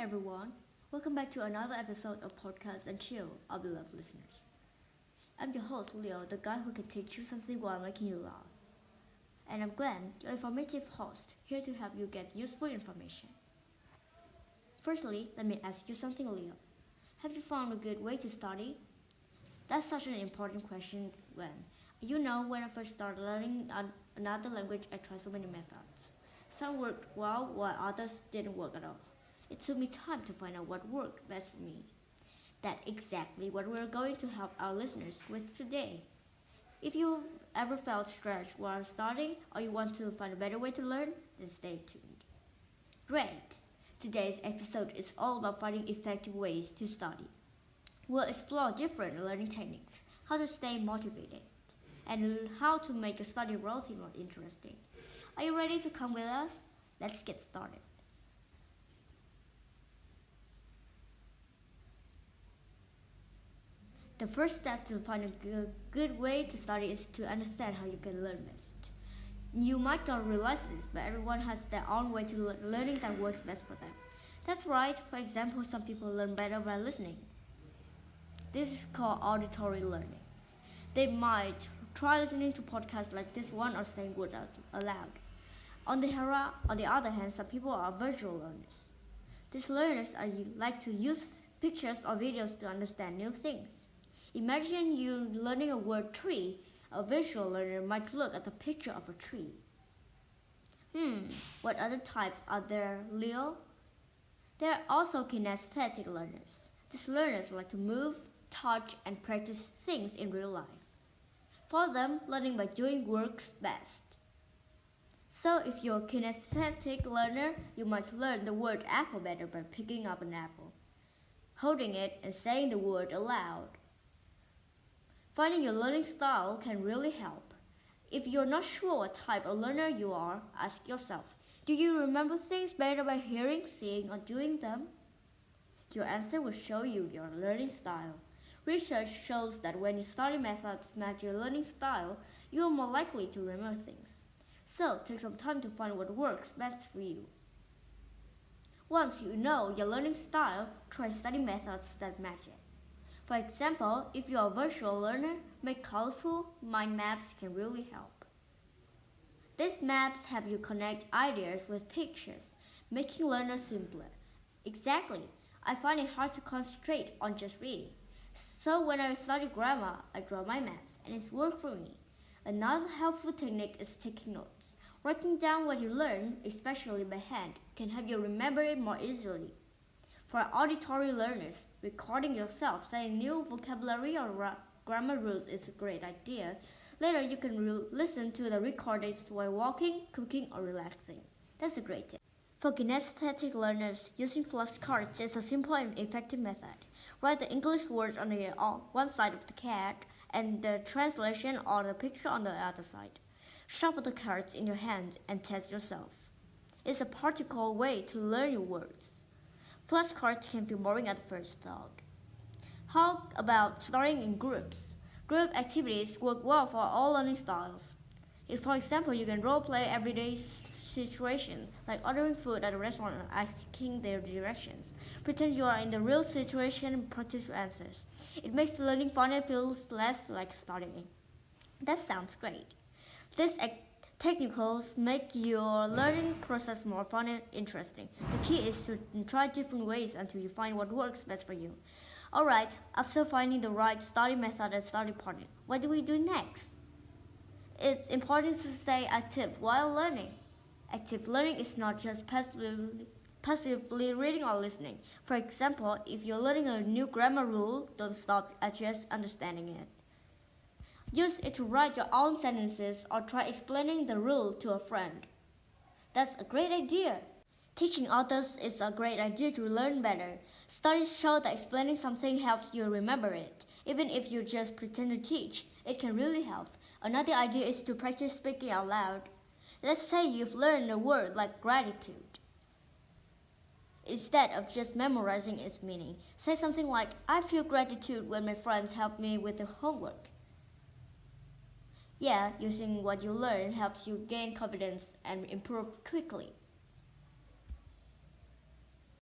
everyone. Welcome back to another episode of Podcast and Chill, our beloved listeners. I'm your host, Leo, the guy who can teach you something while making you laugh. And I'm Glenn, your informative host, here to help you get useful information. Firstly, let me ask you something, Leo. Have you found a good way to study? That's such an important question, Glenn. When I first started learning another language, I tried so many methods. Some worked well, while others didn't work at all. It took me time to find out what worked best for me. That's exactly what we're going to help our listeners with today. If you ever felt stressed while studying or you want to find a better way to learn, then stay tuned. Great! Today's episode is all about finding effective ways to study. We'll explore different learning techniques, how to stay motivated, and how to make your study routine more interesting. Are you ready to come with us? Let's get started. The first step to find a good way to study is to understand how you can learn best. You might not realize this, but everyone has their own way to learning that works best for them. That's right. For example, some people learn better by listening. This is called auditory learning. They might try listening to podcasts like this one or saying words out aloud. On the other hand, some people are visual learners. These learners like to use pictures or videos to understand new things. Imagine you learning a word tree. A visual learner might look at the picture of a tree. What other types are there, Leo? There are also kinesthetic learners. These learners like to move, touch, and practice things in real life. For them, learning by doing works best. So if you're a kinesthetic learner, you might learn the word apple better by picking up an apple, holding it, and saying the word aloud. Finding your learning style can really help. If you're not sure what type of learner you are, ask yourself, do you remember things better by hearing, seeing, or doing them? Your answer will show you your learning style. Research shows that when your study methods match your learning style, you are more likely to remember things. So, take some time to find what works best for you. Once you know your learning style, try study methods that match it. For example, if you are a visual learner, make colorful mind maps can really help. These maps help you connect ideas with pictures, making learning simpler. Exactly. I find it hard to concentrate on just reading. So when I study grammar, I draw my maps, and it's worked for me. Another helpful technique is taking notes. Writing down what you learn, especially by hand, can help you remember it more easily. For auditory learners, recording yourself saying new vocabulary or grammar rules is a great idea. Later, you can listen to the recordings while walking, cooking, or relaxing. That's a great tip. For kinesthetic learners, using flashcards is a simple and effective method. Write the English words on one side of the card and the translation or the picture on the other side. Shuffle the cards in your hand and test yourself. It's a practical way to learn your words. Flashcards can feel boring at first thought. How about starting in groups? Group activities work well for all learning styles. For example, you can role-play everyday situations, like ordering food at a restaurant and asking their directions. Pretend you are in the real situation and practice your answers. It makes learning fun and feels less like studying. That sounds great. These technicals make your learning process more fun and interesting. The key is to try different ways until you find what works best for you. Alright, after finding the right study method and study partner, what do we do next? It's important to stay active while learning. Active learning is not just passively reading or listening. For example, if you're learning a new grammar rule, don't stop at just understanding it. Use it to write your own sentences or try explaining the rule to a friend. That's a great idea. Teaching others is a great idea to learn better. Studies show that explaining something helps you remember it. Even if you just pretend to teach, it can really help. Another idea is to practice speaking out loud. Let's say you've learned a word like gratitude. Instead of just memorizing its meaning, say something like, I feel gratitude when my friends help me with the homework. Yeah, using what you learn helps you gain confidence and improve quickly.